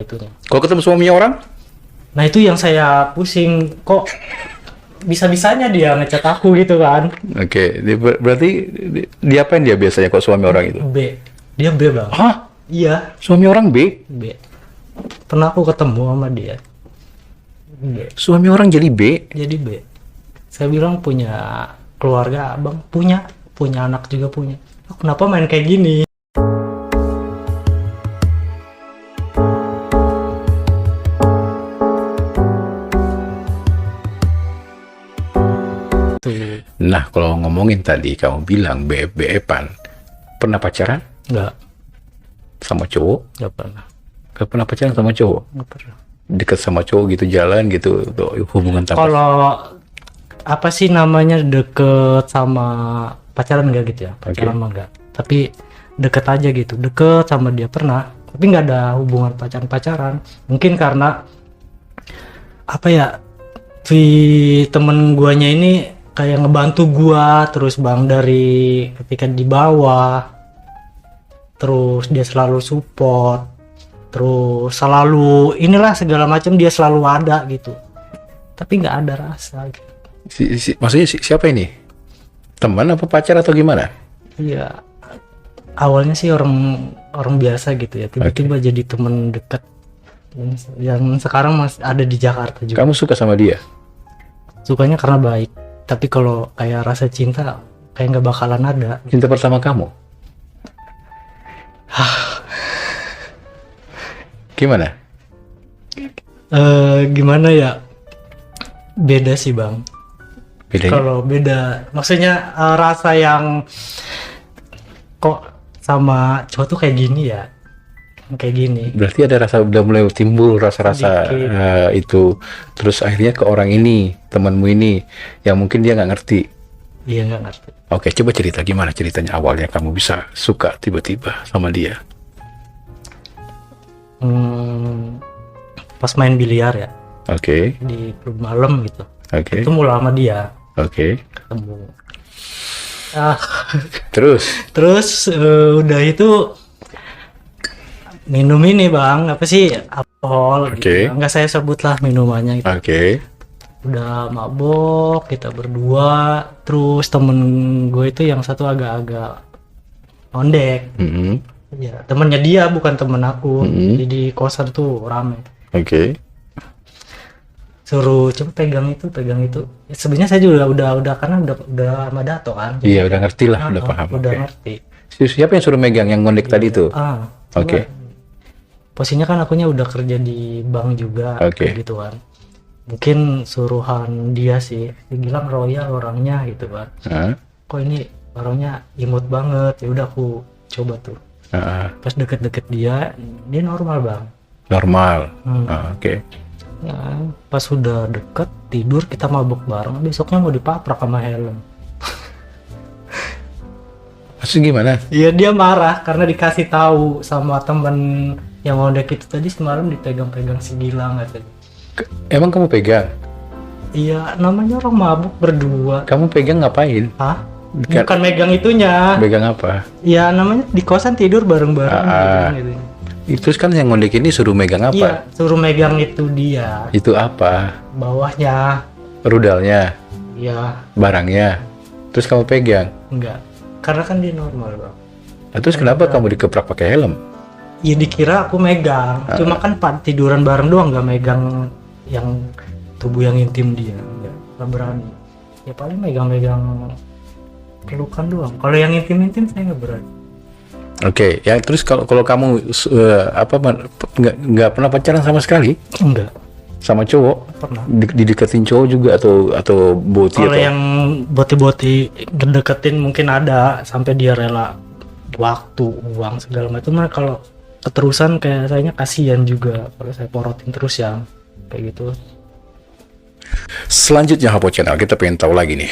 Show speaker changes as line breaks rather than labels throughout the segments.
itunya.
Kalau ketemu suaminya orang?
Nah itu yang saya pusing, kok bisa-bisanya dia ngechat aku gitu kan.
Oke, berarti dia apain dia biasanya kok suami orang itu?
B, dia B bang.
Hah?
Iya,
Suami orang B?
B. Pernah aku ketemu sama dia. B.
Suami orang jadi B?
Jadi B. Saya bilang punya keluarga abang, punya anak juga punya. Oh, kenapa main kayak gini? Tuh,
Nah, kalau ngomongin tadi kamu bilang BF-BF-an, pernah pacaran
nggak
sama cowok?
nggak pernah,
Gak pernah pacaran sama cowok?
nggak pernah.
Deket sama cowok gitu, jalan gitu, tuh, hubungan tanpa...
Kalau apa sih namanya deket sama pacaran enggak gitu ya? Pacaran mah enggak. Tapi deket aja gitu. Deket sama dia pernah. Tapi nggak ada hubungan pacaran-pacaran. Mungkin karena apa ya? Si temen guanya ini kayak ngebantu gua terus bang dari ketika di bawah. Terus dia selalu support. Terus selalu inilah segala macam dia selalu ada gitu. Tapi nggak ada rasa gitu.
Maksudnya siapa ini? Teman apa pacar atau gimana?
Iya, awalnya sih orang biasa gitu ya, tiba-tiba jadi temen dekat yang sekarang masih ada di Jakarta juga.
Kamu suka sama dia?
Sukanya karena baik, tapi kalau kayak rasa cinta kayak nggak bakalan ada.
Cinta pertama kamu? Gimana?
Gimana ya? Beda sih bang.
Bedanya?
Kalau beda, maksudnya rasa yang kok sama cowok tuh kayak gini ya, kayak gini.
Berarti ada rasa, udah mulai timbul rasa-rasa itu. Terus akhirnya ke orang ini, temanmu ini, yang mungkin dia nggak ngerti.
Iya nggak ngerti.
Oke, coba cerita gimana ceritanya awalnya kamu bisa suka tiba-tiba sama dia.
Pas main biliar ya,
Oke,
di klub malam gitu.
oke,
Itu mulai sama dia
oke.
ketemu.
Terus,
Udah itu minum ini bang, apa sih alkohol?
Oke.
Gitu. Nggak saya sebut lah minumannya. Gitu.
oke.
Udah mabok, kita berdua. Terus temen gue itu yang satu agak-agak ondek.
Mhm,
Ya temennya dia bukan temen aku.
Mm-mm.
Jadi kosan tuh rame.
Oke.
Suruh coba pegang itu ya, sebenarnya saya juga udah karena udah sama Dato kan. Jadi,
Iya, udah ngerti lah, udah paham.
udah
Oke.
ngerti.
Siapa yang suruh megang yang ngondek tadi itu?
Coba.
Oke.
Posisinya kan akunya udah kerja di bank juga
Oke.
kayak gitu kan. Mungkin suruhan dia sih. Dia bilang royal orangnya gitu kan.
Hah?
Kok ini orangnya imut banget. Ya udah aku coba tuh. Pas deket-deket dia normal bang.
Normal.
Hmm.
Oke.
Ya, pas sudah deket tidur kita mabuk bareng. Besoknya mau dipaprak sama helm.
Maksudnya gimana?
Iya dia marah karena dikasih tahu sama temen yang ngondek itu tadi semalam dipegang-pegang si Gilang katanya.
Emang kamu pegang?
Iya namanya orang mabuk berdua.
Kamu pegang ngapain?
Hah? Bukan megang itunya.
Pegang apa?
Ya namanya di kosan tidur bareng-bareng gitu.
Itu kan yang ngondek ini suruh megang apa?
Iya suruh megang itu dia.
Itu apa?
Bawahnya.
Rudalnya,
Ya
barangnya. Terus kamu pegang.
enggak. Karena kan dia normal bang.
Nah, terus kenapa kamu dikeprak pakai helm?
Ya dikira aku megang. Cuma kan tiduran bareng doang nggak megang yang tubuh yang intim dia. Nggak berani. Ya paling megang-megang pelukan doang. Kalau yang intim-intim saya nggak berani.
Oke, ya terus kalau kamu nggak pernah pacaran sama sekali
Enggak
sama cowok?
pernah.
Dideketin cowok juga atau boti
Kalau
atau?
yang boti-boti ngedeketin mungkin ada sampai dia rela waktu, uang segala macam. Nah, kalau keterusan kayak sayanya kasihan juga kalau saya porotin terus ya kayak gitu.
Selanjutnya Hapo Channel kita pengen tahu lagi nih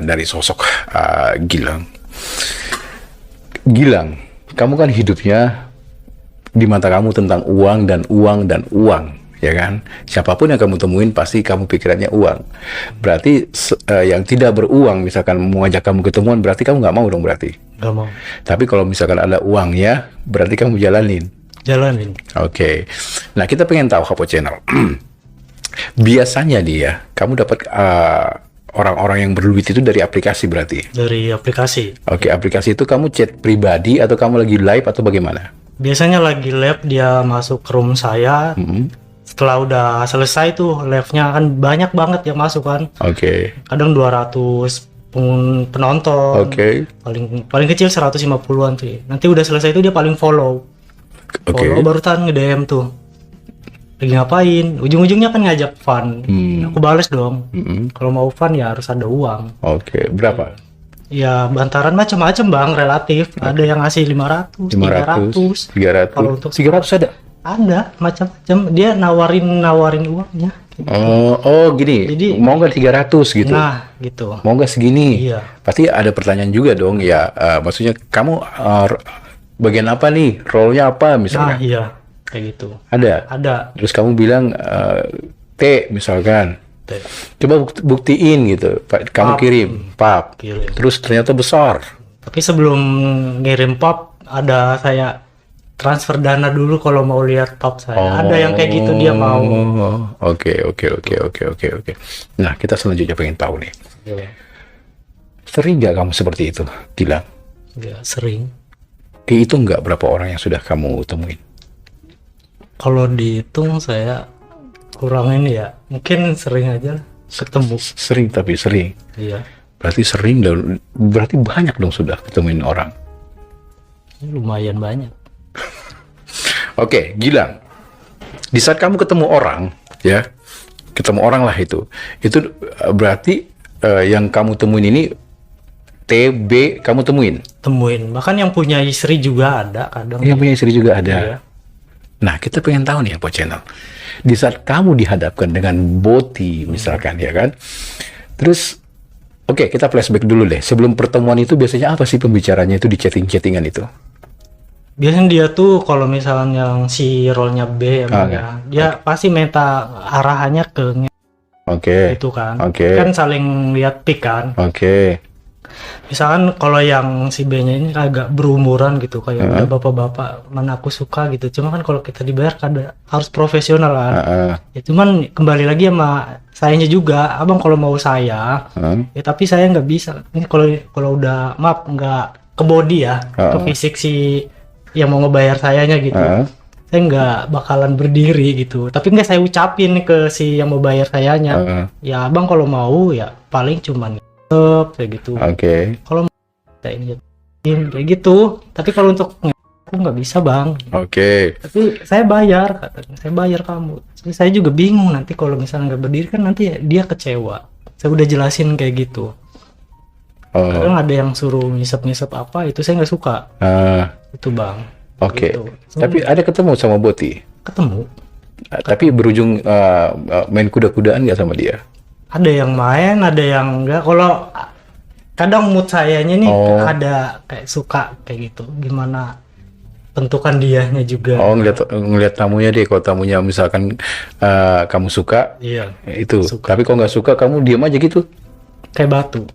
dari sosok Gilang. Gilang, kamu kan hidupnya di mata kamu tentang uang dan uang dan uang, ya kan? Siapapun yang kamu temuin pasti kamu pikirannya uang. Berarti yang tidak beruang misalkan mau ngajak kamu ketemuan berarti kamu nggak mau dong berarti.
Gak mau.
Tapi kalau misalkan ada uangnya berarti kamu jalanin.
jalanin.
Oke. Nah, kita pengen tahu Hapo Channel. Biasanya dia, kamu dapat orang-orang yang berduit itu dari aplikasi berarti?
Dari aplikasi.
Oke, aplikasi itu kamu chat pribadi atau kamu lagi live atau bagaimana?
Biasanya lagi live dia masuk ke room saya. Setelah udah selesai tuh live-nya kan banyak banget yang masuk kan.
Oke.
Kadang 200 penonton.
Oke.
Paling kecil 150-an tuh. Nanti udah selesai itu dia paling follow.
Oke.
Follow baru tahan nge-DM tuh. Lagi ngapain? Ujung-ujungnya kan ngajak fun. Aku bales dong. Kalau mau fun ya harus ada uang.
Oke, berapa?
Ya bantaran macam-macam bang, relatif. Ada yang ngasih 500, 300.
300.
Kalau untuk
300 ada?
Ada macam-macam. Dia nawarin uangnya.
Oh, gini.
Jadi,
mau nggak 300 gitu?
Nah, gitu.
Mau nggak segini?
Iya.
Pasti ada pertanyaan juga dong ya. Maksudnya kamu bagian apa nih? Role-nya apa
Nah,
misalnya?
iya. Kayak gitu. Ada.
Terus kamu bilang T misalkan.
Teh.
Coba buktiin gitu. Kamu
Pap.
kirim, pap.
Kirim.
Terus ternyata besar.
Tapi sebelum ngirim pop, ada saya transfer dana dulu kalau mau lihat pop saya. Ada yang kayak gitu dia mau.
Oke. Nah, kita selanjutnya pengen tahu nih.
Ya,
Sering nggak kamu seperti itu, Gilang?
ya sering.
Itu nggak berapa orang yang sudah kamu temuin?
Kalau dihitung saya kurangin ya. Mungkin sering aja lah ketemu.
Sering, tapi sering.
Iya.
Berarti sering dan berarti banyak dong sudah ketemuin orang.
Lumayan banyak.
Oke, Gilang. Di saat kamu ketemu orang, ya, ketemu orang lah itu berarti yang kamu temuin ini TB kamu temuin.
Temuin. Bahkan yang punya istri juga ada kadang.
Yang punya istri juga ada.
Iya.
Nah, kita pengen tahu nih Hapo Channel. Di saat kamu dihadapkan dengan boti misalkan, ya kan? Terus, oke, kita flashback dulu deh. Sebelum pertemuan itu biasanya apa sih pembicaranya itu di chatting-chattingan itu?
Biasanya dia tuh kalau misalnya yang si role-nya B emang
Oke.
ya, dia pasti minta arahannya ke
Oke.
itu kan.
Oke.
Kan saling lihat pick kan.
Oke.
Misalkan kalau yang si B-nya ini agak berumuran gitu, kayak udah bapak-bapak, mana aku suka gitu. Cuma kan kalau kita dibayar kan harus profesional kan. Ya cuman kembali lagi sama sayanya juga, abang kalau mau saya, ya tapi saya nggak bisa. Ini kalau udah maaf nggak ke body ya, ke fisik si yang mau ngebayar sayanya gitu. Saya nggak bakalan berdiri gitu. Tapi nggak saya ucapin ke si yang mau bayar sayanya. Ya abang kalau mau ya paling cuman kayak gitu.
Oke.
Kalau kayak gitu. Tapi kalau untuk aku nggak bisa bang.
Oke.
Tapi saya bayar, katanya. Saya bayar kamu. Jadi saya juga bingung nanti kalau misalnya nggak berdiri kan nanti dia kecewa. Saya udah jelasin kayak gitu. Kadang ada yang suruh ngisep-ngisep apa, itu saya nggak suka. Itu bang.
Oke.
Gitu.
Tapi ada ketemu sama Boti?
Ketemu.
Tapi berujung main kuda-kudaan nggak sama dia?
Ada yang main, ada yang enggak. Kalau kadang mood sayanya nih ada kayak suka kayak gitu. Gimana bentukan dianya juga.
Ngeliat tamunya deh. Kalau tamunya misalkan kamu suka,
Iya.
itu.
Suka.
Tapi kalau nggak suka, kamu diam aja gitu.
Kayak batu.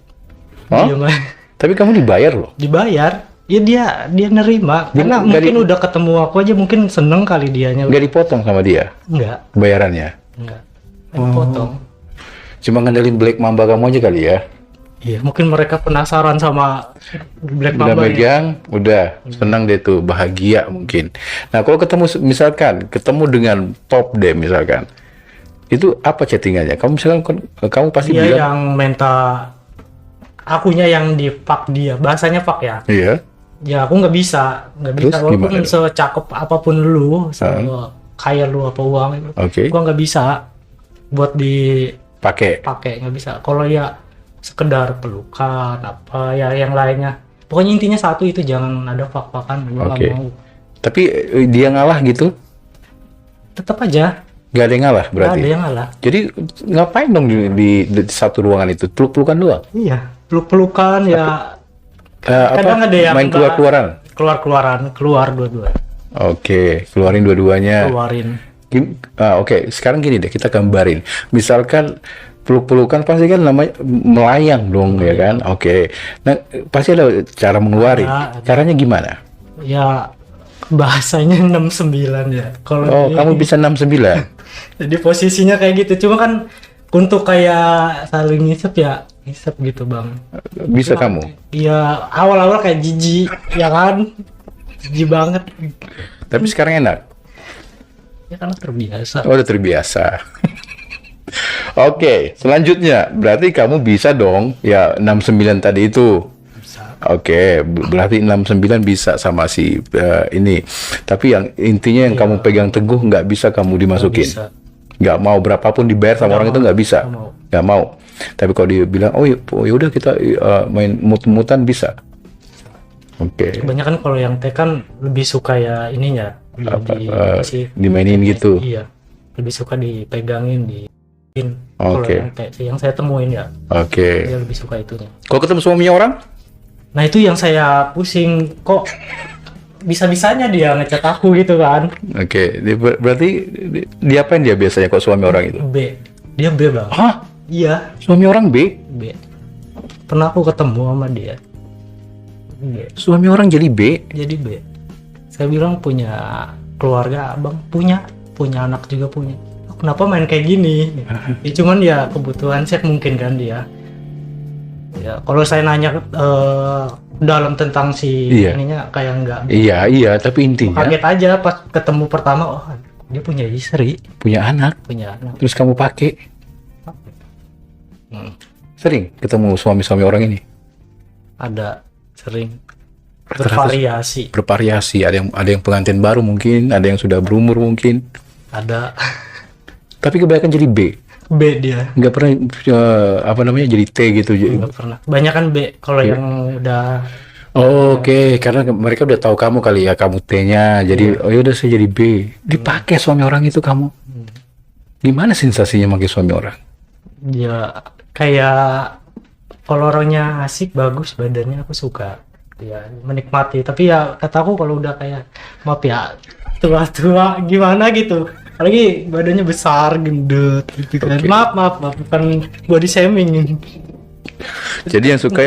Hah?
Diam aja.
Tapi kamu dibayar loh.
Dibayar. Ya dia nerima. Karena mungkin udah ketemu aku aja mungkin seneng kali dianya.
Nggak dipotong sama dia
Enggak.
bayarannya.
Enggak. Potong.
Cuma ngandelin Black Mamba kamu aja kali ya.
Iya, mungkin mereka penasaran sama Black
Udah
Mamba.
megang, udah senang deh tuh, bahagia mungkin. Nah, kalau ketemu dengan Pop deh misalkan, itu apa chattingannya? Kamu misalkan kamu pasti
Dia
bilang,
yang minta akunya yang di fuck dia. Bahasanya fuck ya.
iya.
Ya aku nggak bisa
Terus
walaupun
gimana?
secakep apapun lu, kaya lu apa uang itu,
Oke.
gua nggak bisa buat dipakai,
Pakai.
nggak bisa. Kalau ya sekedar pelukan apa ya yang lainnya, pokoknya intinya satu itu jangan ada fak-fakan, gua nggak
Oke.
mau.
Tapi dia ngalah gitu?
Tetap aja
Gak ada yang ngalah
nggak
berarti?
ada yang ngalah.
Jadi ngapain dong di satu ruangan itu? Peluk-pelukan doang?
Iya, peluk-pelukan ya. Kadang
Apa?
ada yang
Main keluar-keluaran?
keluar dua-dua,
Oke, keluarin dua-duanya.
keluarin.
Oke, sekarang gini deh, kita gambarin. Misalkan peluk-pelukan pasti kan namanya melayang dong, ya kan? Oke. Nah, pasti ada cara mengeluarin.
Ada.
Caranya gimana?
Ya bahasanya 69 ya. Kalau
Oh, kamu bisa 69.
jadi posisinya kayak gitu. Cuma kan untuk kayak saling ngisep gitu bang.
Bisa kamu.
Iya awal-awal kayak jijik ya kan, jijik banget.
Tapi sekarang enak.
Ya kan terbiasa.
Oh, udah terbiasa. Oke, selanjutnya berarti kamu bisa dong ya 69 tadi itu.
Bisa.
Oke, berarti 69 bisa sama si ini. Tapi yang intinya yang kamu pegang teguh nggak bisa kamu dimasukin.
Bisa.
Nggak mau berapapun dibayar sama orang itu nggak bisa. Nggak mau. Tapi kalau dia bilang, oh ya udah kita main mut-mutan bisa. Oke.
Kebanyakan kalau yang teh kan lebih suka ya ininya. Apa sih?
Dimainin gitu.
Iya. Lebih suka dipegangin Kalau
Oke.
yang teh yang saya temuin ya.
Oke.
Dia lebih suka itunya.
Kalau ketemu suaminya orang?
Nah itu yang saya pusing, kok bisa-bisanya dia ngecat aku gitu kan.
Oke, berarti diapain dia biasanya kok suami orang itu?
B, dia B bang.
Hah?
Iya,
Suami orang B?
B. Pernah aku ketemu sama dia. B.
Suami orang jadi B?
Jadi B. Saya bilang punya keluarga, abang punya anak juga punya. Kenapa main kayak gini? Ya, cuman ya kebutuhan saya mungkin kan dia. Ya kalau saya nanya dalam tentang si
Iya.
ininya kayak enggak.
Iya, tapi intinya
Kaget aja pas ketemu pertama, oh dia punya istri,
punya anak.
punya anak.
Terus kamu pakai?
Hmm.
Sering ketemu suami-suami orang ini?
Ada sering
Rata-rata
bervariasi,
bervariasi. Ada yang pengantin baru mungkin, ada yang sudah berumur mungkin.
ada
Tapi kebanyakan jadi B.
B dia.
Nggak pernah jadi T gitu.
Nggak pernah. Banyak kan B kalau yang udah
Oke, karena mereka udah tahu kamu kali ya, kamu T-nya. Jadi oh yaudah saya jadi B. Dipakai suami orang itu kamu. Gimana sensasinya pakai suami orang?
dia kayak kalau orangnya asik bagus badannya aku suka ya menikmati, tapi ya kataku kalau udah kayak maaf ya tua-tua gimana gitu, apalagi badannya besar gendut gitu kan.
Oke.
Maaf bukan body shaming.
Jadi yang suka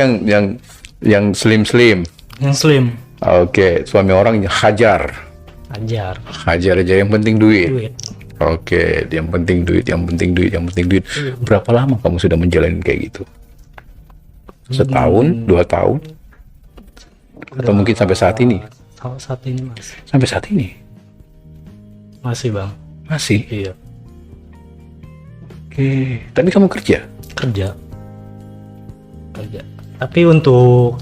yang slim.
Yang slim
Oke, suami orang hajar
ajar
aja. Yang penting duit.
duit.
Oke, yang penting duit. Berapa lama kamu sudah menjalani kayak gitu? Setahun, 2 tahun, atau mungkin sampai saat ini?
Saat ini masih
Sampai saat ini
bang,
masih.
iya
Oke, tapi kamu kerja?
kerja tapi untuk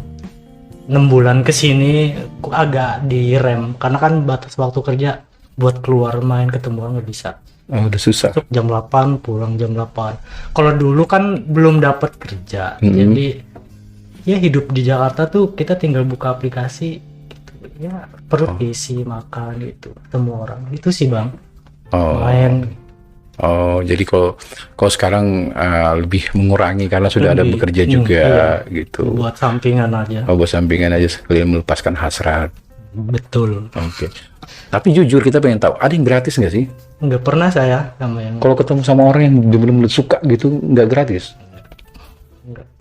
6 bulan kesini aku agak direm karena kan batas waktu kerja buat keluar main ketemu orang nggak bisa.
Oh, udah susah.
Masuk jam 8 pulang jam 8. Kalau dulu kan belum dapat kerja, jadi ya hidup di Jakarta tuh kita tinggal buka aplikasi gitu. Ya perut isi makan gitu, ketemu orang itu sih bang.
Oh,
Main
jadi kalau sekarang lebih mengurangi karena sudah ada
Lebih,
bekerja juga gitu.
buat sampingan aja.
Oh, buat sampingan aja sekalian melepaskan hasrat.
Betul.
Oke. Tapi jujur kita pengen tahu, ada yang gratis nggak sih?
Nggak pernah saya sama yang
Kalau ketemu sama orang yang benar-benar suka gitu, nggak gratis?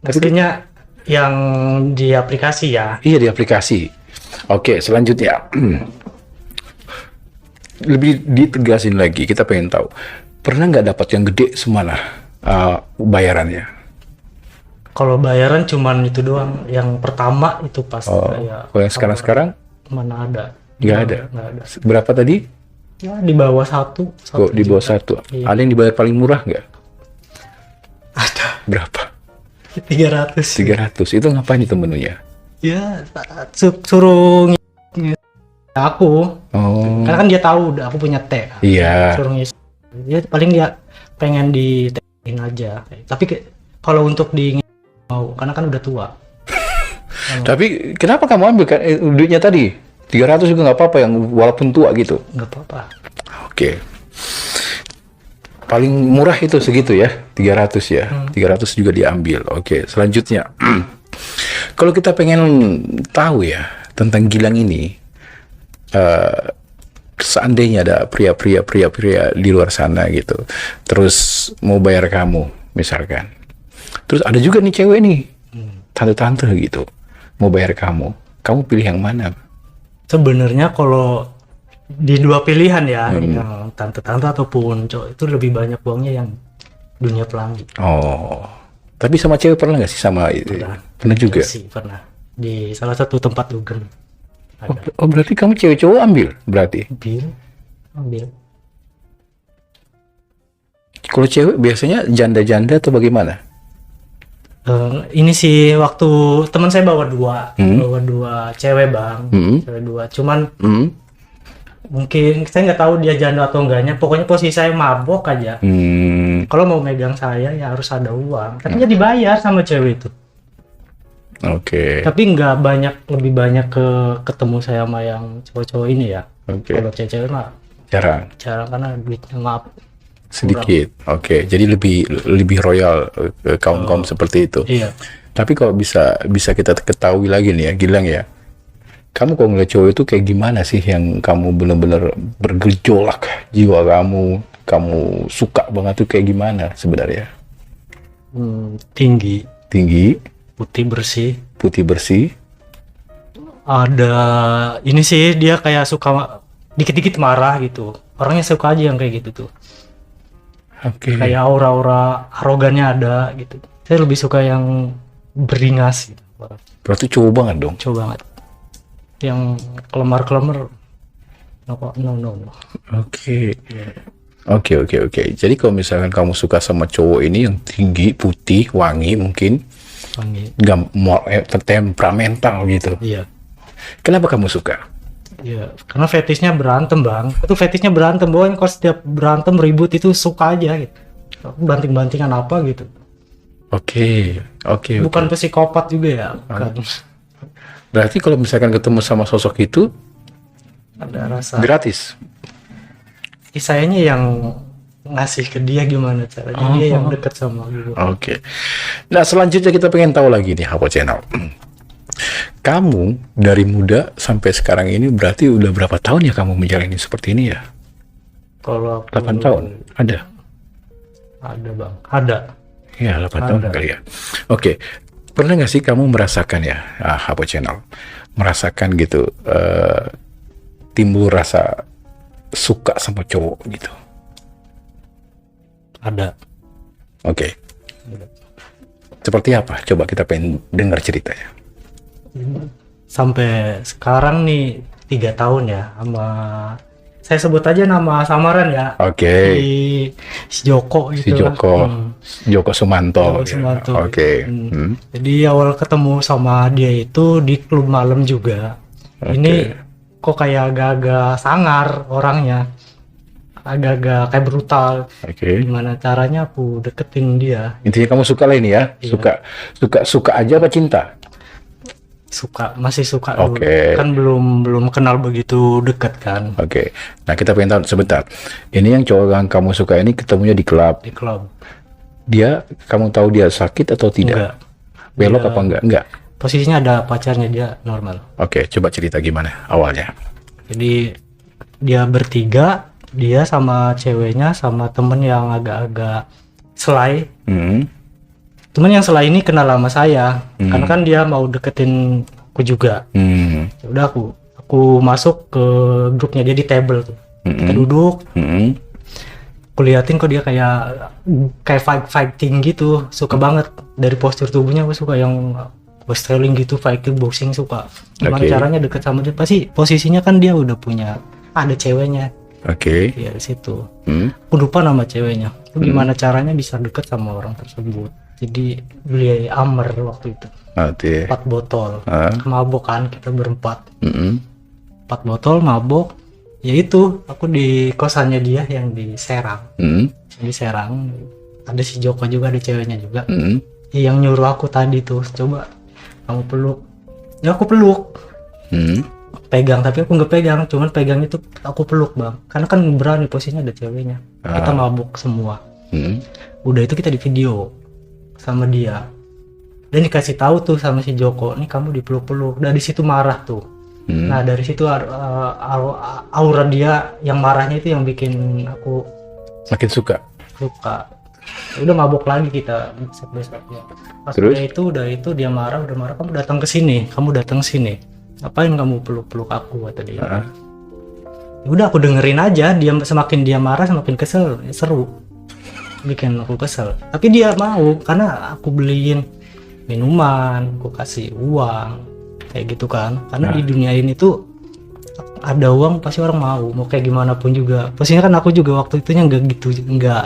mestinya yang di aplikasi ya.
Iya, di aplikasi. Oke, selanjutnya. Lebih ditegasin lagi, kita pengen tahu. Pernah nggak dapat yang gede semana bayarannya?
Kalau bayaran cuman itu doang. Yang pertama itu pas kayak
Kalau yang sekarang-sekarang
mana ada?
nggak ada.
Nggak ada.
Berapa tadi?
Ya di bawah satu
Kok di bawah
juta.
1?
Iya.
Ada yang dibayar paling murah nggak?
Ada
Berapa?
300.
300. Itu ngapain itu menunya?
Ya suruh aku.
Oh,
Karena kan dia tahu udah aku punya teh.
iya.
Suruh ngisi. Dia paling dia pengen di tehin aja. Tapi kalau untuk di mau karena kan udah tua.
Tapi kenapa kamu ambil duitnya tadi? 300 juga nggak apa-apa yang walaupun tua gitu.
Nggak apa-apa.
Oke. Paling murah itu segitu ya, 300 ya. 300 juga diambil. Oke, selanjutnya. Kalau kita pengen tahu ya tentang Gilang ini, seandainya ada pria-pria di luar sana gitu, terus mau bayar kamu misalkan. Terus ada juga nih cewek nih, tante-tante gitu, mau bayar kamu pilih yang mana?
Sebenarnya kalau di dua pilihan ya, yang tante-tante ataupun cowok, itu lebih banyak uangnya yang dunia pelangi.
Oh, tapi sama cewek pernah nggak sih sama? Pernah juga.
Sih pernah di salah satu tempat dugem
Oh,
ada.
oh, berarti kamu cewek cowok ambil berarti.
Ambil.
Kalau cewek biasanya janda-janda atau bagaimana?
Ini sih waktu teman saya bawa dua cewek bang, cewek dua. Cuman mungkin saya nggak tahu dia janda atau enggaknya. Pokoknya posisi saya mabok aja. Kalau mau megang saya ya harus ada uang. Tapi ya dibayar sama cewek itu.
Oke.
Tapi nggak banyak, lebih banyak ke ketemu saya sama yang cowok-cowok ini ya.
Oke.
Kalau cewek-cewek mah
Jarang.
karena duitnya maaf.
Sedikit. Oke. Jadi lebih royal kaum seperti itu.
Iya.
Tapi kalau bisa kita ketahui lagi nih ya, Gilang ya. Kamu kalau ngeliat cowok itu kayak gimana sih yang kamu bener-bener bergejolak jiwa kamu suka banget tuh kayak gimana sebenarnya?
Tinggi,
Tinggi,
putih bersih. Ada ini sih, dia kayak suka dikit-dikit marah gitu. Orangnya suka aja yang kayak gitu tuh.
Oke.
Kayak aura-aura arogannya ada gitu. Saya lebih suka yang beringas gitu.
Berarti cowok banget dong.
Coba banget. Yang kelemar-kelemar no.
Oke. Oke. Jadi kalau misalkan kamu suka sama cowok ini yang tinggi, putih, wangi mungkin,
Panggil.
nggak temperamental gitu.
Iya.
Kenapa kamu suka?
Iya, karena fetishnya berantem bang. Itu fetishnya berantem, pokoknya kalau setiap berantem ribut itu suka aja gitu. Banting-bantingan apa gitu.
Oke.
Bukan psikopat juga ya. Bukan.
Berarti kalau misalkan ketemu sama sosok itu
Ada rasa.
gratis.
Sayanya yang ngasih ke dia gimana caranya, dia yang deket sama gue.
Oke. Nah, selanjutnya kita pengen tahu lagi nih Hapo Channel. Kamu dari muda sampai sekarang ini berarti udah berapa tahun ya kamu menjalani seperti ini ya?
Kalau
8 tahun? Ada?
Ada bang, ada.
Ya, 8 tahun kali ya. Oke. Pernah nggak sih kamu merasakan ya, Hapo Channel, merasakan gitu, timbul rasa suka sama cowok gitu?
Ada.
Oke. Seperti apa? Coba kita pengen dengar ceritanya.
Sampai sekarang nih 3 tahun ya, sama saya sebut aja nama samaran ya.
Oke.
Si Joko
Si
gitu.
Joko Sumanto.
Joko Sumanto.
Oke.
Jadi awal ketemu sama dia itu di klub malam juga. Ini kok kayak agak-agak sangar orangnya, agak-agak kayak brutal.
Oke.
Gimana caranya aku deketin dia?
Intinya kamu suka lah ini ya?
Iya.
Suka aja apa cinta?
Masih suka dulu.
Oke.
Kan belum kenal begitu dekat kan
Oke. Nah, kita pengen tahu sebentar. Ini yang cowok yang kamu suka ini ketemunya di klub.
di klub.
Kamu tahu dia sakit atau tidak?
Enggak.
Belok
Dia-
apa enggak? Enggak.
Posisinya ada pacarnya, dia normal.
Oke, coba cerita gimana awalnya.
Jadi dia bertiga, dia sama ceweknya sama temen yang agak-agak selai. Temen yang selai ini kenal sama saya, karena kan dia mau deketin aku juga. Ya udah aku masuk ke grupnya dia di table tuh. Kita duduk, aku liatin kok dia kayak fighting gitu, suka banget dari postur tubuhnya. Aku suka yang wrestling gitu, fighting, boxing suka. Gimana
Oke.
caranya deket sama dia? Pasti posisinya kan dia udah punya ada ceweknya.
Oke.
Ya di situ. Aku lupa nama ceweknya. Itu gimana caranya bisa deket sama orang tersebut? Jadi beli Amer waktu itu.
Oke.
4 botol. Mabok kan kita berempat. 4 botol mabok. Ya itu, aku di kosannya dia yang di Serang. Di Serang. Ada si Joko juga, ada ceweknya juga. Yang nyuruh aku tadi tuh, coba kamu peluk. Ya aku peluk. Pegang, tapi aku nggak pegang, cuman pegang itu aku peluk bang. Karena kan berani, posisinya ada ceweknya. Kita mabuk semua. Udah itu kita di video sama dia. Dan dikasih tahu tuh sama si Joko, nih kamu dipeluk-peluk. Dari situ marah tuh. Nah dari situ aura dia yang marahnya itu yang bikin aku
Makin suka.
suka. Udah mabok lagi kita besok-besoknya. Pas
Terus?
udah itu dia marah, kamu datang ke sini. ngapain kamu peluk-peluk aku, kata dia.
Heeh.
Ya udah aku dengerin aja, dia semakin dia marah semakin kesel, seru, bikin aku kesel. Tapi dia mau karena aku beliin minuman, aku kasih uang kayak gitu kan, karena di dunia ini tuh ada uang pasti orang mau kayak gimana pun juga. Posisinya kan aku juga waktu itunya nggak gitu, nggak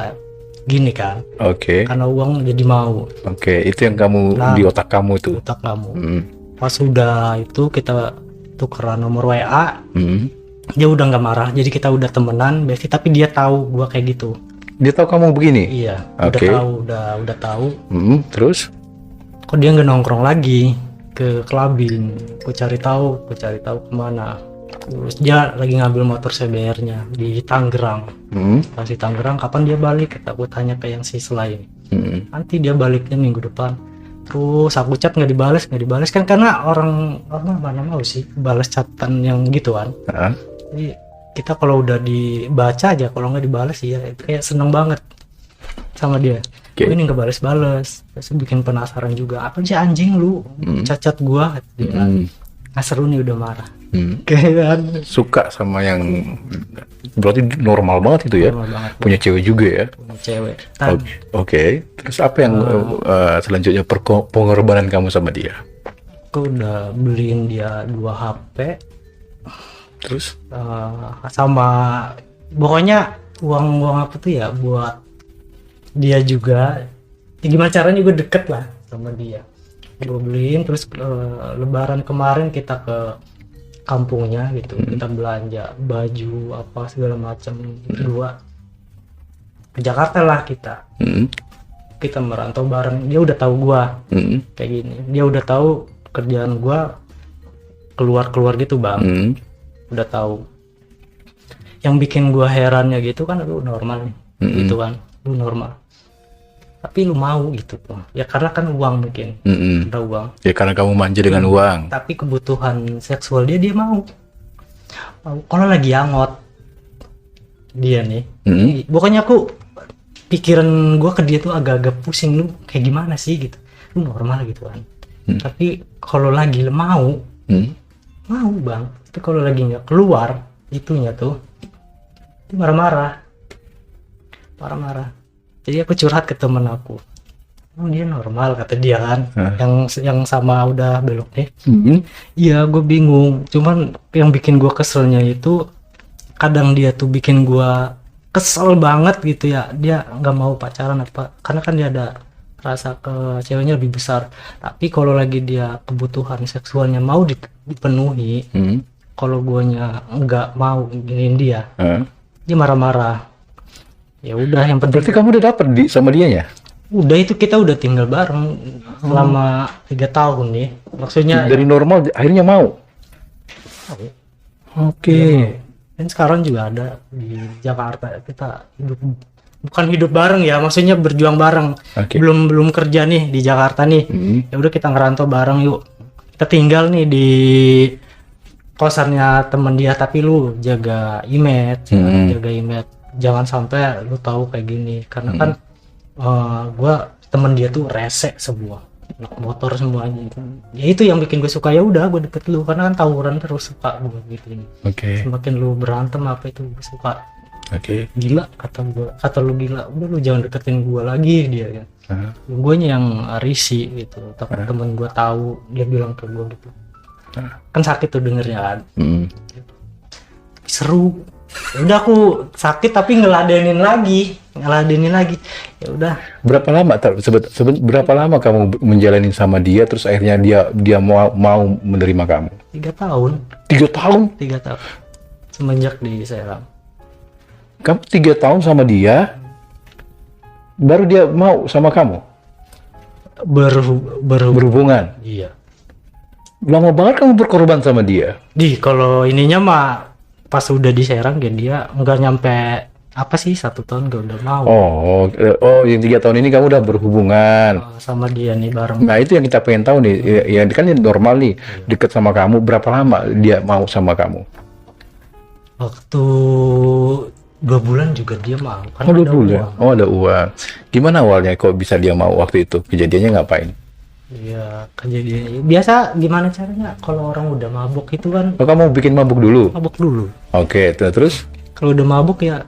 gini kan,
Oke.
karena uang jadi mau
Oke, itu yang kamu
Nah.
di otak kamu tuh.
otak kamu.
Hmm.
Pas sudah itu kita tukeran nomor WA,
Hmm.
dia udah nggak marah, jadi kita udah temenan biasa, tapi dia tahu gua kayak gitu.
Dia tahu kamu begini.
Iya,
Oke.
udah tahu.
Hmm. Terus?
Kok dia nggak nongkrong lagi ke klubin? Ku cari tahu kemana. Terus dia lagi ngambil motor CBR-nya di Tangerang.
Hmm.
Pas di Tangerang, kapan dia balik? Aku tanya ke yang si selain.
Hmm.
Nanti dia baliknya minggu depan. Terus aku chat nggak dibales kan, karena orang mana mau sih balas chatan yang gitu kan.
Ah.
Jadi kita kalau udah dibaca aja, kalau nggak dibales ya itu kayak seneng banget sama dia.
Oke.
Oh, ini nggak bales-bales, terus bikin penasaran juga, apa sih anjing lu cacat gua, kata dia.
Hmm.
Nah, seru nih udah marah.
Hmm.
Kayak
Suka sama yang berarti normal banget itu ya.
normal banget
Punya cewek juga ya.
punya cewek. Tan,
Oke. Terus apa yang selanjutnya pengorbanan kamu sama dia?
aku udah beliin dia 2 HP,
Terus?
sama pokoknya uang apa tuh ya buat dia juga. Ya, gimana caranya gue deket lah sama dia. Gue beliin, terus lebaran kemarin kita ke kampungnya gitu, kita belanja baju apa segala macam. Dua ke Jakarta lah
Hmm.
kita merantau bareng. Dia udah tahu gua
Hmm.
kayak gini, dia udah tahu kerjaan gua keluar gitu bang.
Hmm.
Udah tahu. Yang bikin gua herannya gitu kan, lu normal nih gitu kan, lu normal tapi lu mau gitu tuh ya, karena kan uang, mungkin
Hmm.
ada uang,
Ya karena kamu manja dengan uang.
tapi kebutuhan seksual dia mau. Kalau lagi angot dia nih,
Hmm.
pokoknya aku pikiran gua ke dia tuh agak-agak pusing, lu kayak gimana sih gitu, lu normal gitu kan. Tapi kalau lagi mau
Hmm.
bang, tapi kalau lagi nggak keluar itunya tuh itu marah-marah. Jadi aku curhat ke temen aku, oh dia normal kata dia kan. Yang sama udah belok nih.
Hmm.
Iya, gue bingung. Cuman yang bikin gue keselnya itu kadang dia tuh bikin gue kesel banget gitu ya. Dia nggak mau pacaran apa, karena kan dia ada rasa ke ceweknya lebih besar. Tapi kalau lagi dia kebutuhan seksualnya mau dipenuhi,
Hmm.
kalau guanya nggak mau giniin dia,
Ah.
dia marah-marah. Ya udah, yang penting
Berarti kamu udah dapet sama dia ya?
udah itu kita udah tinggal bareng selama 3 tahun nih. Maksudnya
Dari normal akhirnya mau. Oke.
dan sekarang juga ada di Jakarta, kita bukan hidup bareng ya, maksudnya berjuang bareng.
Oke.
Belum kerja nih di Jakarta nih. Ya udah kita ngerantau bareng yuk. Kita tinggal nih di kosannya temen dia, tapi lu jaga image, jangan sampai lu tahu kayak gini, karena kan gua temen dia tuh rese semua, anak motor semuanya. Ya itu yang bikin gue suka, ya udah gue deket lu, karena kan tawuran terus suka gue gitu.
Oke.
Semakin lu berantem apa itu gue suka.
Oke.
Gila kata lu gila, udah lu jangan deketin gue lagi, dia ya. Guanya yang risih gitu, tapi temen gue tahu, dia bilang ke gue gitu. Kan sakit tuh dengernya kan. Seru. Ya udah, aku sakit tapi ngeladenin lagi. Ya udah.
Berapa lama berapa lama kamu menjalani sama dia terus akhirnya dia mau menerima kamu?
3 tahun.
3 tahun?
3 tahun. Semenjak di Serang.
Kamu 3 tahun sama dia, baru dia mau sama kamu? Berhubungan?
Iya.
Lama banget kamu berkorban sama dia?
Kalau ininya mah pas udah di Serang ya, dia nggak nyampe apa sih 1 tahun gak udah mau.
Yang 3 tahun ini kamu udah berhubungan
sama dia nih bareng.
Nah itu yang kita pengen tahu nih, ya kan normal nih, deket sama kamu, berapa lama dia mau sama kamu?
Waktu 2 bulan juga dia mau. Kan
2 bulan? Ada uang. Gimana awalnya kok bisa dia mau waktu itu? Kejadiannya ngapain?
Ya kejadian biasa. Gimana caranya kalau orang udah mabuk itu kan?
Oh, kamu bikin mabuk dulu?
Mabuk dulu.
Oke, terus?
Kalau udah mabuk ya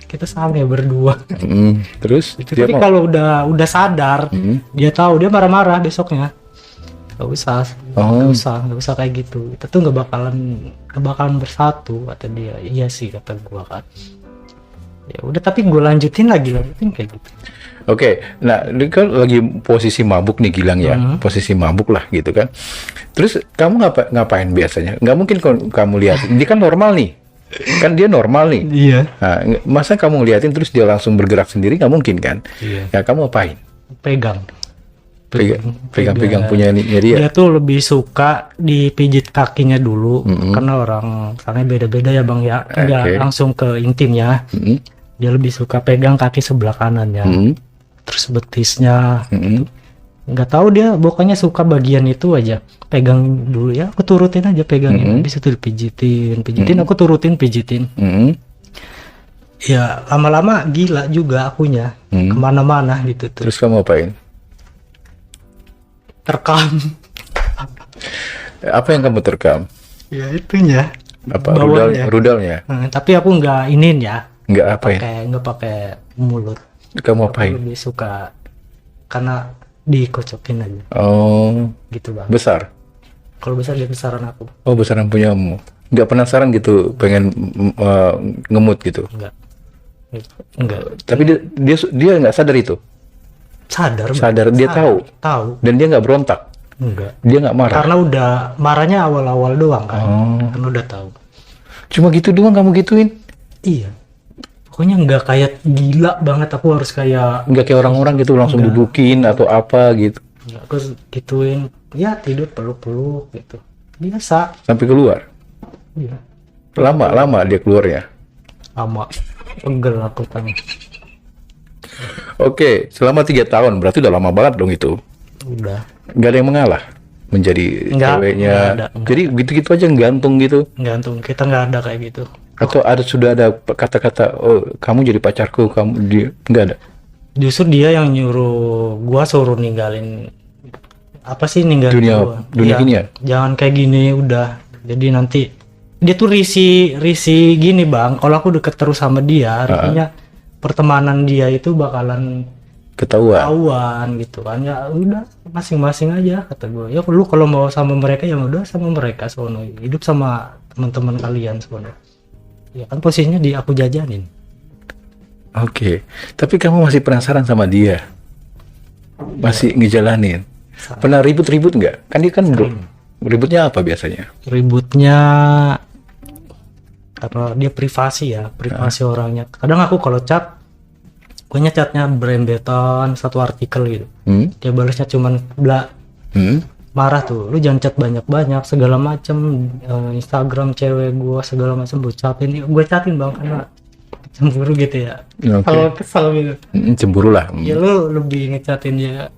kita sama ya berdua.
Terus? Dia
Tapi
mau?
kalau udah sadar, dia tahu, dia marah-marah besoknya. Gak usah, nggak usah kayak gitu. Kita tuh nggak bakalan bersatu, kata dia. Iya sih, kata gua kan. Ya udah, tapi gue lanjutin kayak gitu.
Oke, nah ini kan lagi posisi mabuk nih Gilang ya, posisi mabuk lah gitu kan. Terus kamu ngapain biasanya? Nggak mungkin kamu lihat, dia kan normal nih, kan dia normal nih.
Iya.
Nah, masa kamu ngeliatin terus dia langsung bergerak sendiri, nggak mungkin kan?
Iya.
Ya kamu apain?
Pegang
Pegang punya dia.
Dia tuh lebih suka dipijit kakinya dulu, karena orang soalnya beda-beda ya bang ya, nggak langsung ke intimnya. Dia lebih suka pegang kaki sebelah kanannya, terus betisnya. Nggak tahu dia pokoknya suka bagian itu aja. Pegang dulu ya, aku turutin aja pegangnya. Habis itu pijitin, aku turutin pijitin. Ya lama-lama gila juga akunya, kemana-mana gitu tuh.
Terus kamu apain?
Terekam.
Apa yang kamu terekam?
Ya itunya.
Apa
Bawahnya.
rudalnya?
Tapi aku nggak inin ya.
Nggak apain?
Nggak pakai mulut.
Kamu
Aku
apain?
lebih suka karena dikocokin aja.
Oh,
Gitu bang.
besar.
Kalau besar dia besaran aku.
Oh, besaran punyamu. Nggak penasaran gitu, pengen ngemut gitu.
Enggak.
Tapi dia nggak sadar itu.
Sadar.
Sadar, dia tahu.
Tahu.
Dan dia nggak berontak.
Enggak.
Dia nggak marah.
Karena udah marahnya awal-awal doang kan. Karena udah tahu.
Cuma gitu doang kamu gituin?
Iya. Pokoknya nggak kayak gila banget, aku harus kayak
Nggak kayak orang-orang gitu langsung dudukin atau apa gitu.
nggak, aku gituin ya, tidur peluk-peluk gitu biasa.
Sampai keluar.
Iya.
Lama dia keluarnya.
Lama, pegel aku kan.
Oke, selama 3 tahun berarti udah lama banget dong itu.
Udah
Nggak ada yang mengalah menjadi
Nggak,
ceweknya.
nggak ada, nggak
Jadi gitu-gitu aja gantung gitu.
gantung, kita nggak ada kayak gitu.
Atau sudah ada kata-kata, oh kamu jadi pacarku, nggak ada.
Justru dia yang nyuruh gua, suruh ninggalin apa sih, ninggalin gua.
Dunia
Iya,
gini ya?
jangan kayak gini udah. Jadi nanti dia tuh risi gini bang, kalau aku deket terus sama dia artinya pertemanan dia itu bakalan
Ketahuan.
gitu kan. Ya udah, masing-masing aja kata gue. Ya lu kalau mau sama mereka ya udah sama mereka sono, hidup sama teman-teman kalian sono. Ya kan posisinya aku jajanin.
Oke, tapi kamu masih penasaran sama dia? Masih ngejalanin? Pernah ribut-ribut nggak? Kan dia kan ributnya apa biasanya?
Ributnya karena dia privasi ya, privasi orangnya. Kadang aku kalau chat, gue chatnya berembetan satu artikel gitu. Dia balasnya cuman marah tuh, lu jangan chat banyak-banyak segala macem, Instagram cewek gue segala macem gue chatin bang, karena cemburu gitu ya. Kalau kesel gitu.
Cemburu lah.
Ya lu lebih ngechatin dia.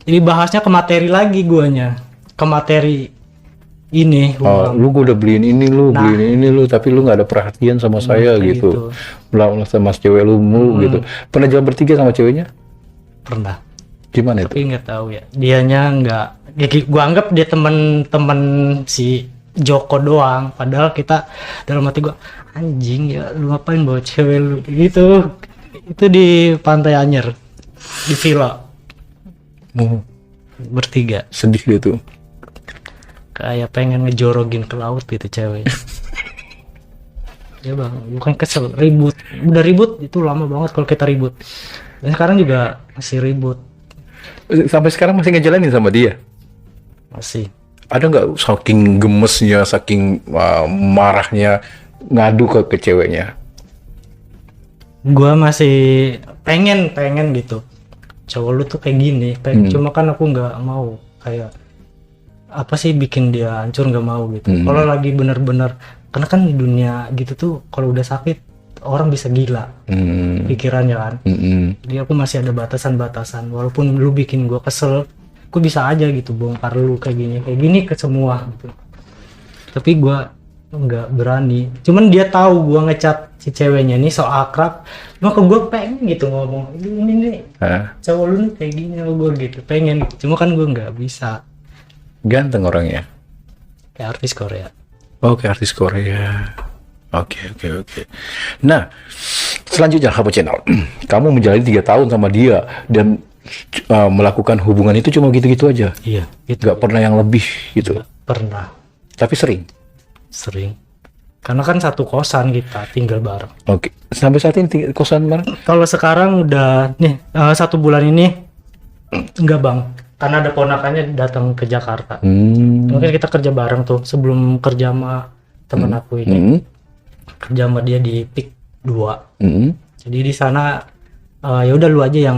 Jadi bahasnya ke materi lagi guanya, ke materi ini.
Oh, lu gue udah beliin ini lu, tapi lu nggak ada perhatian sama saya gitu. Ulah sama cewek lu mulu gitu. Pernah jalan bertiga sama ceweknya?
Pernah.
Gimana itu?
Tapi nggak tahu ya. Dianya nggak. Ya, gua anggap dia temen si Joko doang. Padahal kita dalam hati gua, anjing ya, lu ngapain bawa cewek lu gitu. Itu di Pantai Anyer, di villa. Bertiga.
Sedih dia tuh.
Kayak pengen ngejorogin ke laut gitu cewek. Ya bang, bukan kesel, ribut. Udah ribut itu lama banget kalau kita ribut. Dan sekarang juga masih ribut.
Sampai sekarang masih ngejalanin sama dia?
Masih.
Ada nggak saking gemesnya, saking marahnya ngadu ke ceweknya?
Gua masih pengen gitu. Cowok lu tuh kayak gini, cuma kan aku nggak mau kayak apa sih bikin dia hancur, nggak mau gitu. Kalau lagi bener-bener, karena kan di dunia gitu tuh kalau udah sakit orang bisa gila pikirannya kan. Jadi aku masih ada batasan-batasan. Walaupun lu bikin gua kesel, aku bisa aja gitu bongkar lu kayak gini ke semua gitu. Tapi gua nggak berani. Cuman dia tahu gua ngechat si ceweknya ini so akrab, cuma ke gue pengen gitu ngomong, ini nih cowok lu nih kayak gini sama gue gitu, pengen gitu. Cuma kan gue nggak bisa.
Ganteng orangnya.
Kayak artis Korea.
Oke, artis Korea. Oke. Nah, selanjutnya Hapo Channel. Kamu menjalani 3 tahun sama dia dan melakukan hubungan itu cuma gitu-gitu aja.
Iya, gitu.
Gak pernah yang lebih gitu.
Pernah.
Tapi sering.
Karena kan satu kosan kita tinggal bareng.
Oke. Sampai saat ini kosan bareng?
Kalau sekarang udah nih 1 bulan ini enggak bang, karena ada ponakannya datang ke Jakarta. Mungkin kita kerja bareng tuh sebelum kerja sama temen aku ini. Kerja sama dia di PIK 2. Jadi di sana ya udah lu aja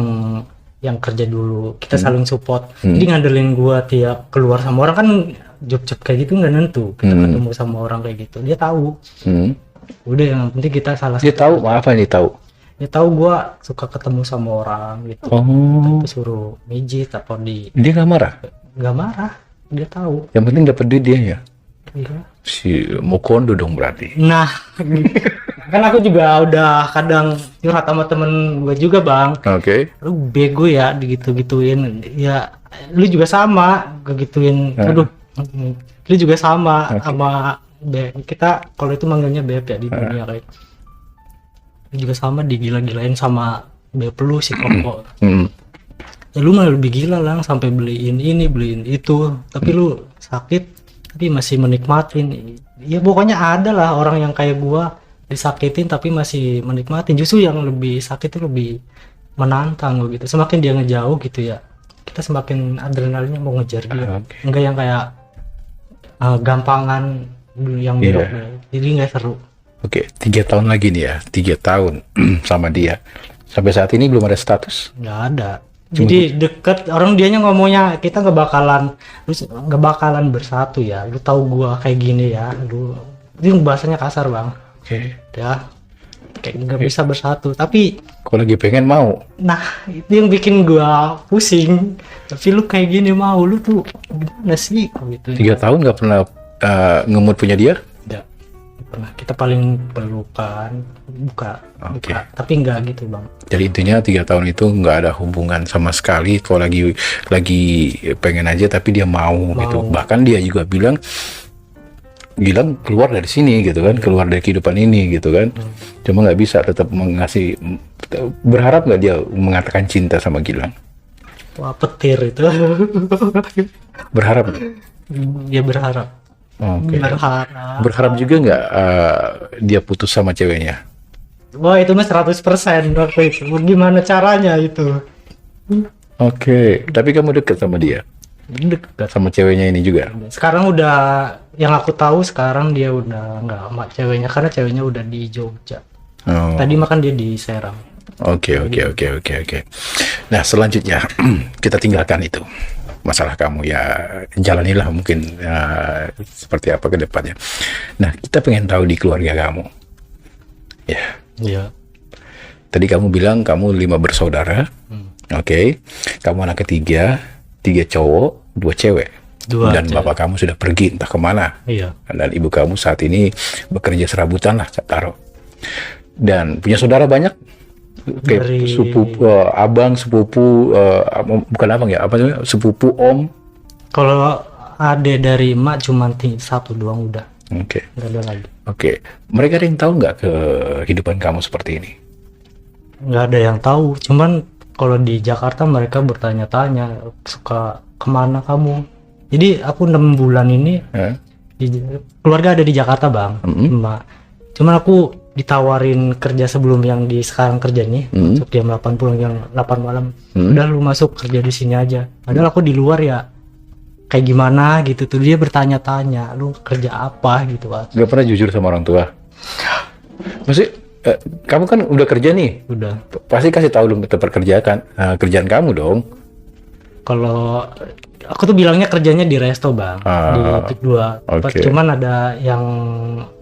yang kerja dulu, kita saling support. Jadi ngandelin gua tiap keluar sama orang kan, job kayak gitu nggak nentu, kita ketemu sama orang kayak gitu, dia tahu. Udah yang penting kita salah.
Dia tahu apa ini tahu?
Dia tahu gua suka ketemu sama orang gitu. Tapi suruh mijit apa
Dia nggak marah?
Nggak marah, dia tahu.
Yang penting dapat duit dia ya.
Iya.
Si mau kondo dong berarti.
Nah, kan aku juga udah kadang curhat sama temen gue juga bang.
Oke.
Lu bego ya digitu-gituin. Ya, lu juga sama gituin. Aduh, lu juga sama sama kita kalau itu manggilnya Beb ya di dunia kayak. Lu juga sama digila-gilain sama Beb lu si Koko. Ya lu malah lebih gila lah sampai beliin ini beliin itu. Tapi lu sakit tapi masih menikmatin. Ya pokoknya ada lah orang yang kayak gua disakitin tapi masih menikmatin. Justru yang lebih sakit itu lebih menantang gitu. Semakin dia ngejauh gitu ya, kita semakin adrenalinnya mau ngejar dia. Enggak yang kayak gampangan yang belok. Jadi nggak seru.
Oke, 3 tahun lagi nih ya, 3 tahun sama dia. Sampai saat ini belum ada status?
Nggak ada. Jadi deket, orang dianya ngomongnya kita nggak bakalan bersatu ya. Lu tahu gua kayak gini ya, lu itu bahasanya kasar bang.
Oke.
Ya, kayak nggak bisa bersatu. Tapi
kalau lagi pengen mau.
Nah itu yang bikin gua pusing. Tapi lu kayak gini mau, lu tuh gimana sih? Gitu.
3 tahun nggak pernah ngemut punya dia?
Nggak pernah. Kita paling pelukan, buka. Tapi nggak gitu bang.
Jadi intinya 3 tahun itu nggak ada hubungan sama sekali. Kalau lagi pengen aja, tapi dia mau. Gitu. Bahkan dia juga bilang keluar dari sini gitu kan, keluar dari kehidupan ini gitu kan. Cuma nggak bisa tetap berharap nggak dia mengatakan cinta sama Gilang?
Wah petir itu.
Berharap?
Dia berharap.
Berharap juga nggak dia putus sama ceweknya?
Wah itu mah 100% waktu itu. Gimana caranya itu?
Oke, tapi kamu deket sama dia? Deket sama ceweknya ini juga?
Sekarang udah, yang aku tahu sekarang dia udah nggak sama ceweknya karena ceweknya udah di Jogja. Tadi makan dia di Serang.
Oke. Nah selanjutnya kita tinggalkan itu masalah kamu ya, jalanilah mungkin seperti apa ke depannya. Nah kita pengen tahu di keluarga kamu. Ya.
Iya.
Tadi kamu bilang kamu 5 bersaudara. Oke. Kamu anak ketiga, 3 cowok, 2 cewek. Dan bapak kamu sudah pergi entah kemana.
Iya.
Dan ibu kamu saat ini bekerja serabutan lah, saya taruh. Dan punya saudara banyak. Kayak sepupu, abang, sepupu, bukan abang ya, apa namanya, sepupu, om.
Kalau ade dari emak cuma 1 doang udah.
Oke.
Nggak ada lagi.
Oke. Mereka ada yang tahu nggak kehidupan kamu seperti ini?
Nggak ada yang tahu. Cuman kalau di Jakarta mereka bertanya-tanya suka kemana kamu. Jadi aku 6 bulan ini keluarga ada di Jakarta bang. Emak. Cuman aku ditawarin kerja sebelum yang di sekarang kerja nih, untuk jam 8 pulang yang 8 malam. Udah lu masuk kerja di sini aja. Padahal aku di luar ya kayak gimana gitu tuh, dia bertanya-tanya lu kerja apa gitu Pak.
Gak pernah jujur sama orang tua? Maksudnya kamu kan udah kerja nih,
udah
pasti kasih tahu dong tempat kerjaan kamu dong.
Kalau aku tuh bilangnya kerjanya di resto bang, di PIK 2. Cuman ada yang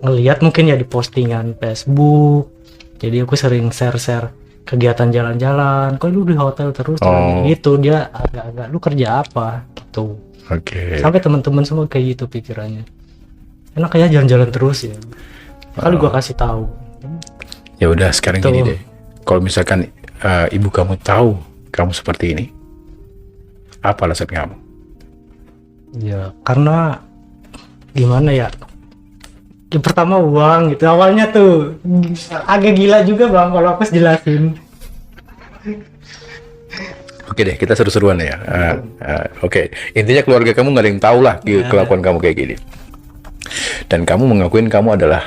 ngelihat mungkin ya di postingan Facebook, jadi aku sering share kegiatan jalan-jalan. Kok lu di hotel terus gitu, dia agak-agak lu kerja apa gitu. Sampai teman-teman semua kayak gitu pikirannya. Enak kayak jalan-jalan terus ya. Kali gua kasih tahu.
Ya udah, sekarang
Tuh.
gini deh. Kalau misalkan ibu kamu tahu kamu seperti ini, apa alasan kamu?
Ya karena gimana ya, yang pertama uang gitu awalnya tuh agak gila juga bang kalau aku jelasin.
Oke deh, kita seru-seruan ya. Oke, intinya keluarga kamu nggak ada yang tahu lah kelakuan kamu kayak gini. Dan kamu mengakuin kamu adalah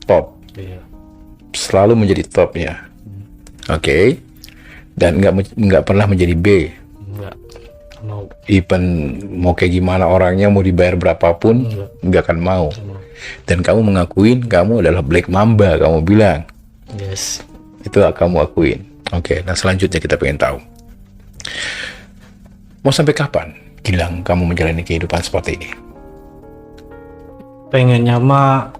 top,
Iya.
selalu menjadi topnya. Oke, dan nggak pernah menjadi B.
Enggak mau.
Even mau kayak gimana orangnya, mau dibayar berapapun, nggak akan mau. Dan kamu mengakuin kamu adalah Black Mamba, kamu bilang.
Yes.
Itu kamu akuin. Oke, nah selanjutnya kita pengen tahu. Mau sampai kapan Gilang kamu menjalani kehidupan seperti ini?
Pengennya mah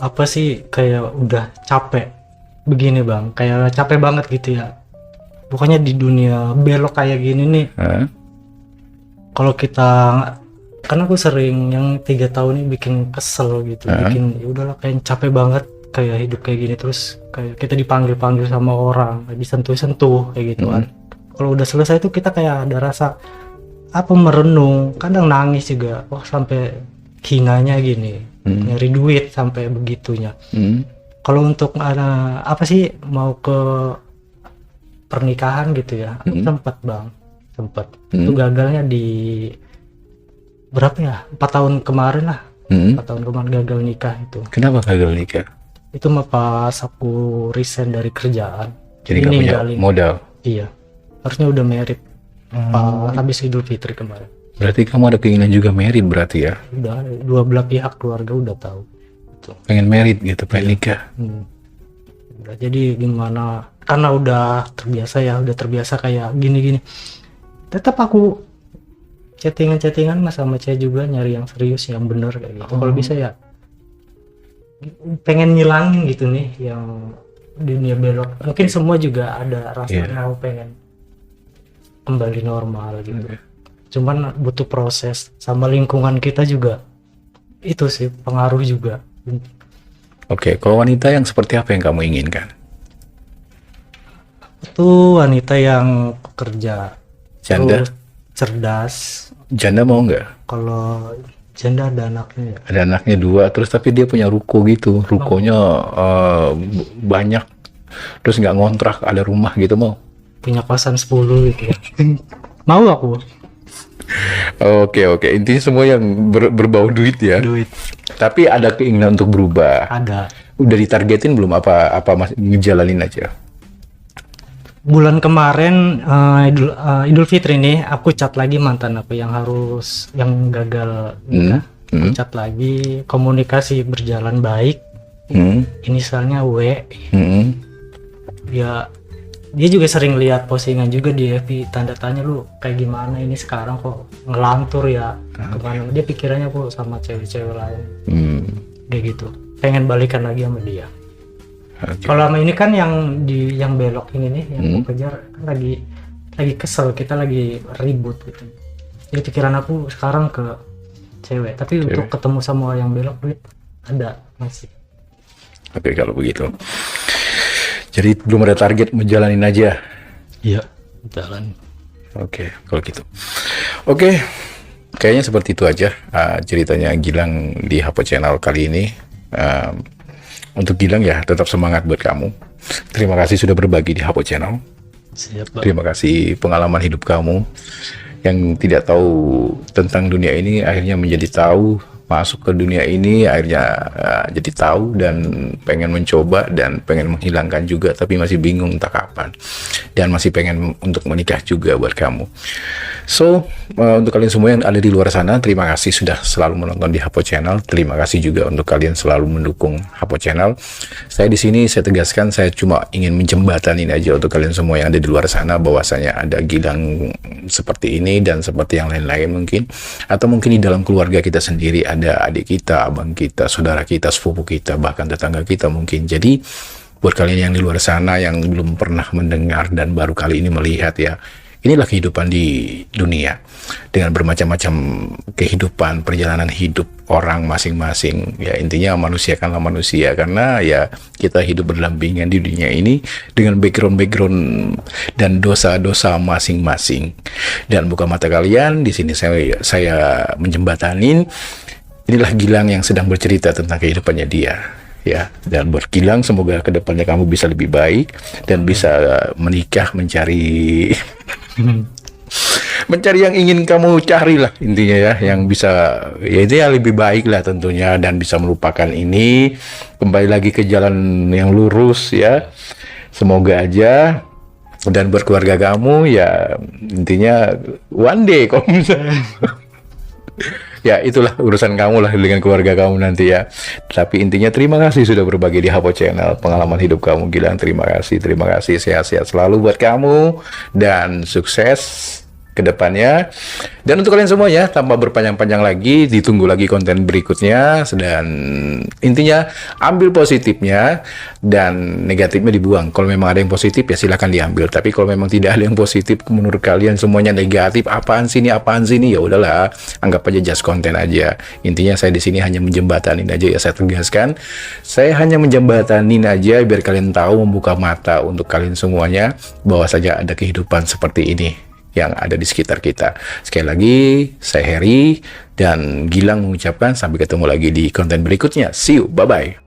apa sih, kayak udah capek begini bang, kayak capek banget gitu ya. Pokoknya di dunia belok kayak gini nih,
Hah?
kalau kita, karena aku sering yang 3 tahun ini bikin kesel gitu, bikin ya udahlah kayak capek banget kayak hidup kayak gini terus, kayak kita dipanggil-panggil sama orang, disentuh-sentuh kayak gitu kan. Kalau udah selesai tuh kita kayak ada rasa apa, merenung, kadang nangis juga, wah sampai hinanya gini, nyari duit sampai begitunya. Kalau untuk apa sih, mau ke pernikahan gitu ya, aku sempet bang, itu gagalnya di berapa ya, 4 tahun kemarin lah. 4 tahun kemarin gagal nikah itu.
Kenapa gagal nikah?
Itu mah pas aku resign dari kerjaan,
Jadi nggak punya
ninggalin.
modal.
Iya, harusnya udah merit pas habis Idul Fitri kemarin.
Berarti kamu ada keinginan juga merit berarti ya?
Udah dua belah pihak keluarga udah tahu itu.
Pengen merit gitu, pengen nikah.
Udah, jadi gimana, karena udah terbiasa kayak gini-gini, tetap aku chattingan mas sama cewek juga, nyari yang serius, yang bener kayak gitu. Kalau bisa ya pengen ngilangin gitu nih yang dunia belok. Mungkin semua juga ada rasa mau pengen kembali normal gitu. Cuman butuh proses, sama lingkungan kita juga itu sih pengaruh juga.
Oke, kalau wanita yang seperti apa yang kamu inginkan?
Itu wanita yang pekerja,
Janda?
terus cerdas.
Janda mau nggak?
Kalau janda ada anaknya ya.
Ada anaknya 2, terus tapi dia punya ruko gitu. Rukonya banyak, terus nggak ngontrak, ada rumah gitu, mau?
Punya kosan 10 gitu ya. Mau aku.
Oke. Intinya semua yang berbau duit ya.
Duit
Tapi ada keinginan untuk berubah.
ada.
Udah ditargetin belum, apa masih ngejalanin aja?
Bulan kemarin Idul Fitri nih, aku chat lagi mantan aku yang gagal nikah. Aku chat lagi, komunikasi berjalan baik. Inisialnya W. Ya, dia juga sering lihat postingan juga di FB, tanda tanya, lu kayak gimana ini sekarang kok ngelantur ya kemana. Dia pikirannya kok sama cewek-cewek lain kayak gitu, pengen balikan lagi sama dia. Kalau sama ini kan yang belok ini nih, yang aku kejar kan lagi kesel, kita lagi ribut gitu. Jadi pikiran aku sekarang ke cewek, tapi untuk ketemu sama yang belok duit ada masih.
Oke, kalau begitu. Jadi belum ada target, menjalanin aja.
Iya, jalan.
Oke, kalau gitu. Oke, kayaknya seperti itu aja ceritanya Gilang di Hapo Channel kali ini. Untuk Gilang ya, tetap semangat buat kamu. Terima kasih sudah berbagi di Hapo Channel.
Siap, Bang.
Terima kasih pengalaman hidup kamu yang tidak tahu tentang dunia ini akhirnya menjadi tahu, masuk ke dunia ini akhirnya jadi tahu dan pengen mencoba dan pengen menghilangkan juga, tapi masih bingung entah kapan, dan masih pengen untuk menikah juga buat kamu. So untuk kalian semua yang ada di luar sana, terima kasih sudah selalu menonton di Hapo Channel. Terima kasih juga untuk kalian selalu mendukung Hapo Channel. Saya di sini saya tegaskan, saya cuma ingin menjembatanin aja untuk kalian semua yang ada di luar sana, bahwasanya ada Gilang seperti ini dan seperti yang lain-lain mungkin, atau mungkin di dalam keluarga kita sendiri ada adik kita, abang kita, saudara kita, sepupu kita, bahkan tetangga kita mungkin. Jadi buat kalian yang di luar sana yang belum pernah mendengar dan baru kali ini melihat ya, Inilah kehidupan di dunia, dengan bermacam-macam kehidupan, perjalanan hidup orang masing-masing. Ya, intinya manusiakanlah manusia, karena ya kita hidup berdampingan di dunia ini dengan background dan dosa-dosa masing-masing. Dan buka mata kalian, di sini saya menjembatanin. Inilah Gilang yang sedang bercerita tentang kehidupannya dia, ya. Dan buat Gilang, semoga kedepannya kamu bisa lebih baik dan bisa menikah, mencari yang ingin kamu cari lah, intinya ya, yang bisa, ya itu ya lebih baik lah tentunya, dan bisa melupakan ini, kembali lagi ke jalan yang lurus ya. Semoga aja. Dan buat keluarga kamu ya, intinya one day kalau misalnya ya itulah urusan kamu lah dengan keluarga kamu nanti ya. Tapi intinya terima kasih sudah berbagi di Hapo Channel pengalaman hidup kamu, Gilang. Terima kasih, sehat-sehat selalu buat kamu dan sukses ke depannya. Dan untuk kalian semua ya, tanpa berpanjang-panjang lagi, ditunggu lagi konten berikutnya. Dan intinya ambil positifnya dan negatifnya dibuang. Kalau memang ada yang positif ya silakan diambil. Tapi kalau memang tidak ada yang positif, menurut kalian semuanya negatif, apaan sih ini, ya udahlah, anggap aja just konten aja. Intinya saya di sini hanya menjembatanin aja ya, saya tegaskan. Saya hanya menjembatanin aja biar kalian tahu, membuka mata untuk kalian semuanya bahwa saja ada kehidupan seperti ini yang ada di sekitar kita. Sekali lagi, saya Heri dan Gilang mengucapkan sampai ketemu lagi di konten berikutnya. See you, bye-bye.